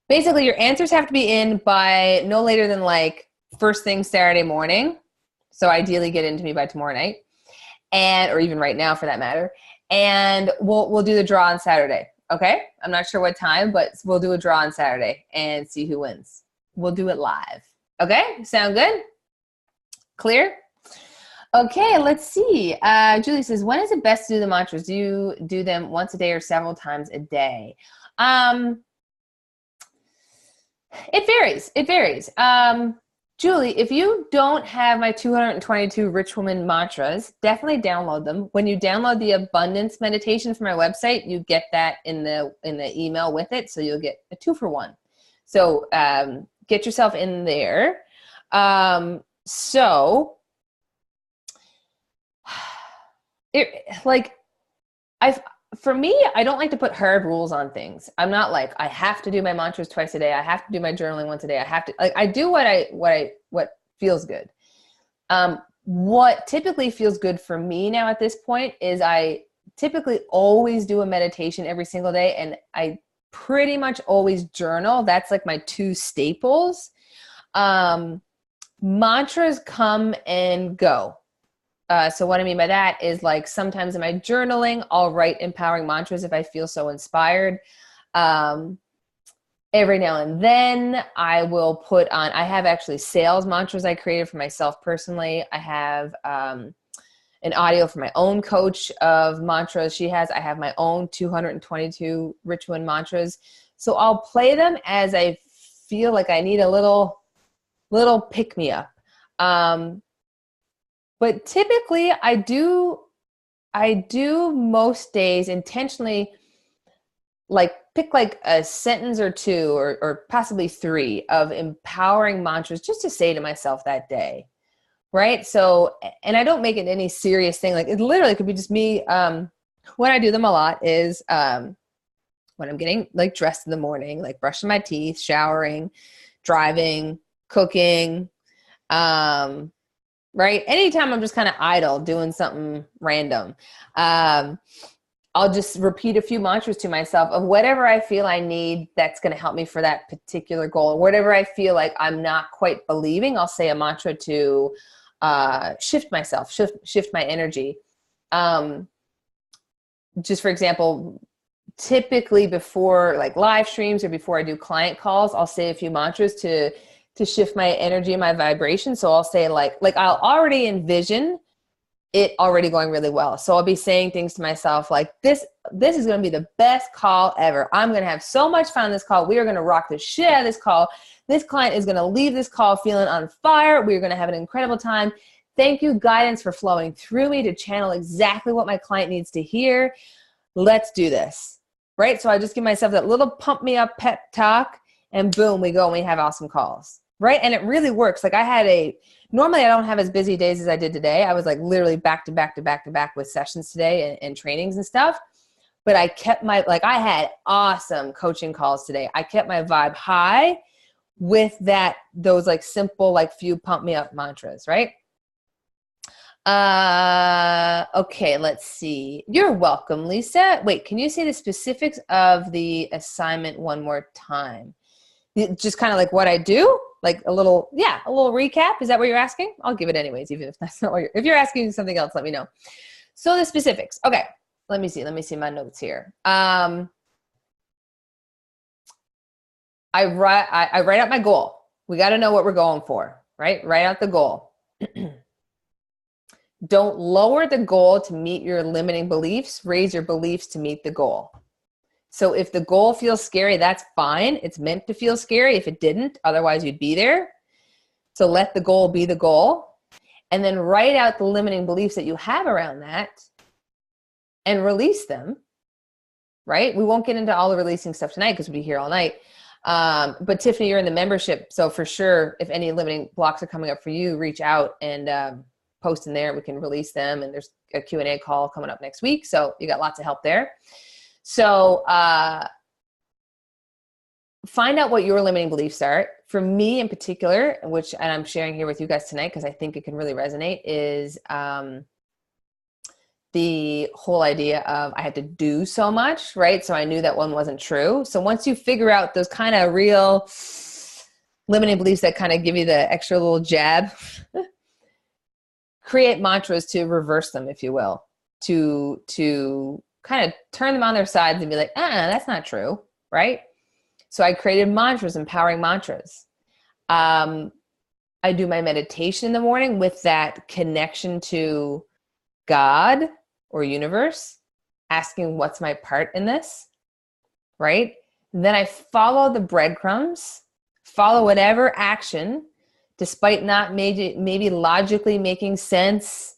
Basically, your answers have to be in by no later than like first thing Saturday morning. So ideally get into me by tomorrow night, or even right now for that matter. And we'll do the draw on Saturday. Okay? I'm not sure what time, but we'll do a draw on Saturday and see who wins. We'll do it live. Okay? Sound good? Clear? Okay, let's see. Julie says, when is it best to do the mantras? Do you do them once a day or several times a day? It varies. It varies. Julie, if you don't have my 222 Rich Woman mantras, definitely download them. When you download the abundance meditation from my website, you get that in the email with it. So you'll get a 2-for-1. So get yourself in there. For me, I don't like to put hard rules on things. I'm not like, I have to do my mantras twice a day. I have to do my journaling once a day. I do what feels good. What typically feels good for me now at this point is I typically always do a meditation every single day. And pretty much always journal. That's like my two staples. Mantras come and go. So what I mean by that is, like, sometimes in my journaling, I'll write empowering mantras if I feel so inspired. Every now and then I will put on, I have actually sales mantras I created for myself personally. I have an audio for my own coach of mantras I have my own 222 Rich One mantras. So I'll play them as I feel like I need a little pick me up. But typically I do most days intentionally, like, pick like a sentence or two or possibly three of empowering mantras just to say to myself that day. Right. So, and I don't make it any serious thing. Like, it literally could be just me. When I do them a lot is, when I'm getting like dressed in the morning, like brushing my teeth, showering, driving, cooking, right. Anytime I'm just kind of idle doing something random, I'll just repeat a few mantras to myself of whatever I feel I need that's going to help me for that particular goal. Whatever I feel like I'm not quite believing, I'll say a mantra to shift myself, shift my energy. Just for example, typically before like live streams or before I do client calls, I'll say a few mantras to shift my energy and my vibration. So I'll say like I'll already envision it already going really well. So I'll be saying things to myself like, this is going to be the best call ever. I'm going to have so much fun on this call. We are going to rock the shit out of this call. This client is going to leave this call feeling on fire. We're going to have an incredible time. Thank you, guidance, for flowing through me to channel exactly what my client needs to hear. Let's do this. Right? So I just give myself that little pump me up pep talk, and boom, we go and we have awesome calls. Right? And it really works. Like, normally I don't have as busy days as I did today. I was like literally back to back to back to back with sessions today and trainings and stuff. But I kept I had awesome coaching calls today. I kept my vibe high with those like simple, like few pump me up mantras, right? Okay, let's see. You're welcome, Lisa. Wait, can you say the specifics of the assignment one more time? Just kind of like what I do? Like a little recap. Is that what you're asking? I'll give it anyways, even if that's not what if you're asking something else, let me know. So the specifics. Okay. Let me see my notes here. I write out my goal. We got to know what we're going for, right? Write out the goal. Don't lower the goal to meet your limiting beliefs. Raise your beliefs to meet the goal. So if the goal feels scary, that's fine. It's meant to feel scary. If it didn't, otherwise you'd be there. So let the goal be the goal. And then write out the limiting beliefs that you have around that and release them, right? We won't get into all the releasing stuff tonight because we'll be here all night. But Tiffany, you're in the membership. So for sure, if any limiting blocks are coming up for you, reach out and post in there. We can release them. And there's a Q&A call coming up next week. So you got lots of help there. So find out what your limiting beliefs are. For me in particular, and I'm sharing here with you guys tonight because I think it can really resonate, is the whole idea of I had to do so much, right? So I knew that one wasn't true. So once you figure out those kind of real limiting beliefs that kind of give you the extra little jab, create mantras to reverse them, if you will, to kind of turn them on their sides and be like, that's not true, right? So I created mantras, empowering mantras. I do my meditation in the morning with that connection to God or universe, asking what's my part in this, right? And then I follow the breadcrumbs, follow whatever action, despite not maybe logically making sense,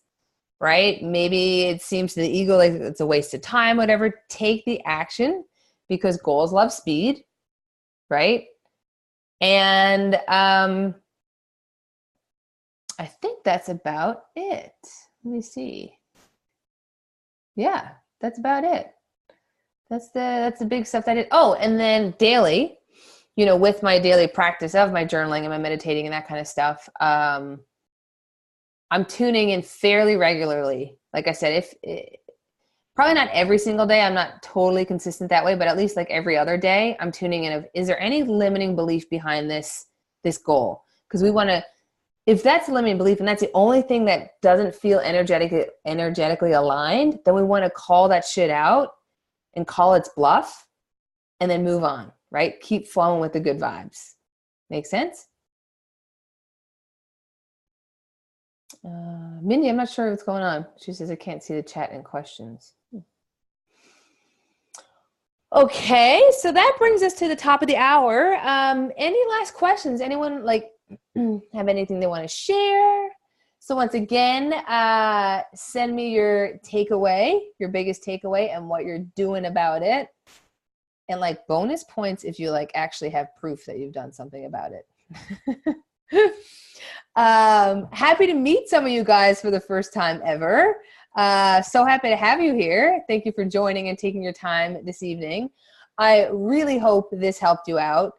right? Maybe it seems to the ego like it's a waste of time, whatever. Take the action because goals love speed, right? And I think that's about it. Let me see. Yeah, that's about it. That's the big stuff that I did. Oh, and then daily, with my daily practice of my journaling and my meditating and that kind of stuff, I'm tuning in fairly regularly. Like I said, probably not every single day. I'm not totally consistent that way, but at least like every other day, I'm tuning in of, is there any limiting belief behind this goal? Because we want to, if that's a limiting belief and that's the only thing that doesn't feel energetically aligned, then we want to call that shit out and call its bluff and then move on, right? Keep flowing with the good vibes. Make sense? Mindy, I'm not sure what's going on. She says, I can't see the chat and questions. Okay, so that brings us to the top of the hour. Any last questions? Anyone like have anything they want to share? So once again, send me your takeaway, your biggest takeaway and what you're doing about it. And like bonus points if you like actually have proof that you've done something about it. Happy to meet some of you guys for the first time ever. So happy to have you here. Thank you for joining and taking your time this evening. I really hope this helped you out.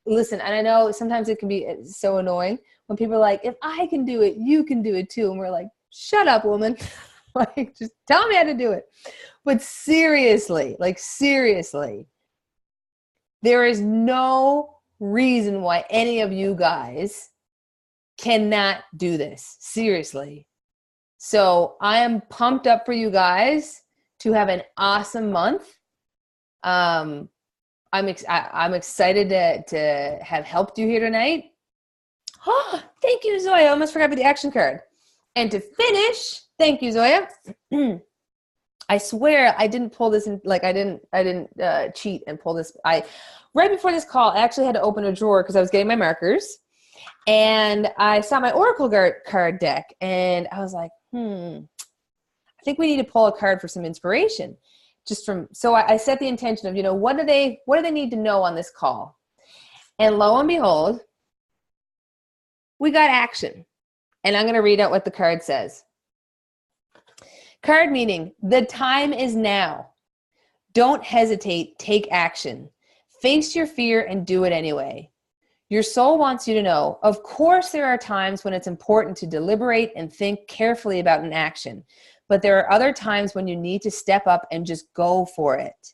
Listen, and I know sometimes it can be so annoying when people are like, if I can do it, you can do it too. And we're like, shut up, woman. Like, just tell me how to do it. But seriously, like seriously, there is no reason why any of you guys cannot do this. Seriously. So I am pumped up for you guys to have an awesome month. I'm excited to have helped you here tonight. Oh, thank you, Zoya. I almost forgot about the action card. And to finish, thank you, Zoya. I swear I didn't pull this in, like I didn't cheat and pull this. Right before this call, I actually had to open a drawer because I was getting my markers. And I saw my Oracle card deck and I was like, I think we need to pull a card for some inspiration. So I set the intention of, what do they need to know on this call? And lo and behold, we got action. And I'm going to read out what the card says. Card meaning, the time is now. Don't hesitate, take action. Face your fear and do it anyway. Your soul wants you to know, of course there are times when it's important to deliberate and think carefully about an action, but there are other times when you need to step up and just go for it.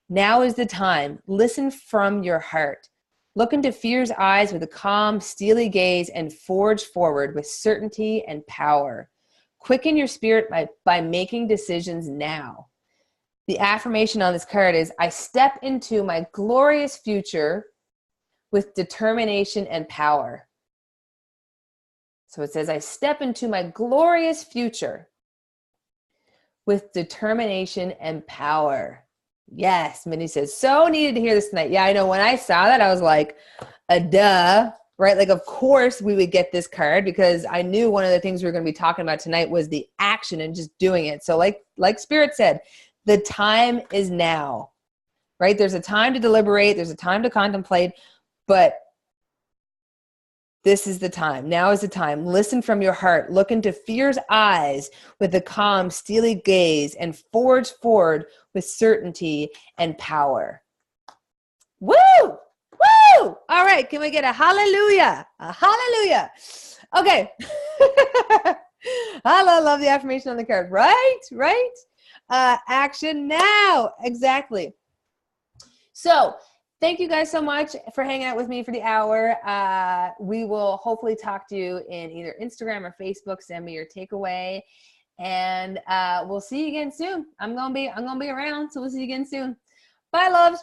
Now is the time. Listen from your heart. Look into fear's eyes with a calm, steely gaze and forge forward with certainty and power. Quicken your spirit by making decisions now. The affirmation on this card is, I step into my glorious future with determination and power. So it says, I step into my glorious future with determination and power. Yes, Minnie says, so needed to hear this tonight. Yeah, I know. When I saw that, I was like, duh, right? Like, of course we would get this card because I knew one of the things we were going to be talking about tonight was the action and just doing it. So like Spirit said, the time is now, right? There's a time to deliberate. There's a time to contemplate. But this is the time. Now is the time. Listen from your heart. Look into fear's eyes with a calm, steely gaze and forge forward with certainty and power. Woo! Woo! All right. Can we get a hallelujah? A hallelujah. Okay. I love the affirmation on the card. Right? Right? Action now. Exactly. So, thank you guys so much for hanging out with me for the hour. We will hopefully talk to you in either Instagram or Facebook. Send me your takeaway, and we'll see you again soon. I'm gonna be around, so we'll see you again soon. Bye, loves.